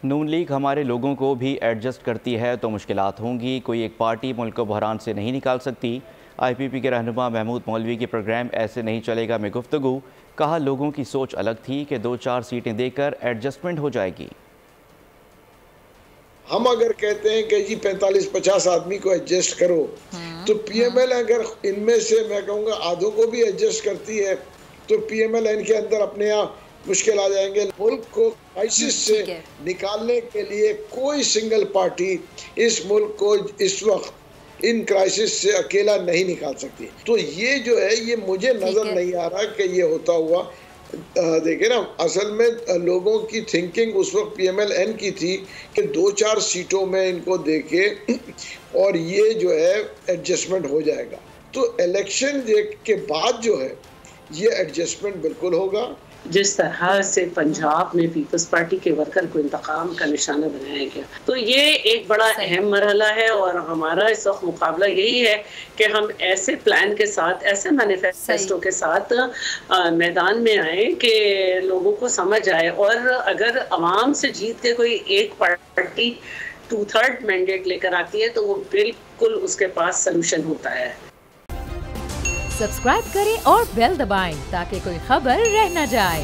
नून league हमारे लोगों को भी एडजस्ट करती है तो मुश्किलात होंगी। कोई एक पार्टी मुल्क को बहरान से नहीं निकाल सकती। IPP के रहनुमा महमूद मौलवी की प्रोग्राम ऐसे नहीं चलेगा में गुफ्तगू। कहा लोगों की सोच अलग थी कि 2-4 सीटें देकर एडजस्टमेंट हो जाएगी। हम अगर कहते हैं कि जी 45-50 आदमी को एडजस्ट करो तो PML अगर इनमें से मैं कहूँगा आधों को भी एडजस्ट करती है तो PML इनके अंदर अपने आप मुश्किल आ जाएंगे। मुल्क को क्राइसिस से निकालने के लिए कोई सिंगल पार्टी इस मुल्क को इस वक्त इन क्राइसिस से अकेला नहीं निकाल सकती। तो ये जो है ये मुझे नज़र नहीं आ रहा कि ये होता हुआ। देखिए ना, असल में लोगों की थिंकिंग उस वक्त PML-N की थी कि 2-4 सीटों में इनको देके और ये जो है एडजस्टमेंट हो जाएगा। तो इलेक्शन के बाद जो है ये एडजस्टमेंट बिल्कुल होगा। जिस तरह से पंजाब में पीपल्स पार्टी के वर्कर को इंतकाम का निशाना बनाया गया, तो ये एक बड़ा अहम मरहला है और हमारा इस वक्त मुकाबला यही है कि हम ऐसे प्लान के साथ, ऐसे मैनिफेस्टो के साथ मैदान में आए कि लोगों को समझ आए। और अगर अवाम से जीत के कोई एक पार्टी 2/3 मैंडेट लेकर आती है तो वो बिल्कुल उसके पास सलूशन होता है। सब्सक्राइब करें और बेल दबाएं ताकि कोई खबर रह न जाए।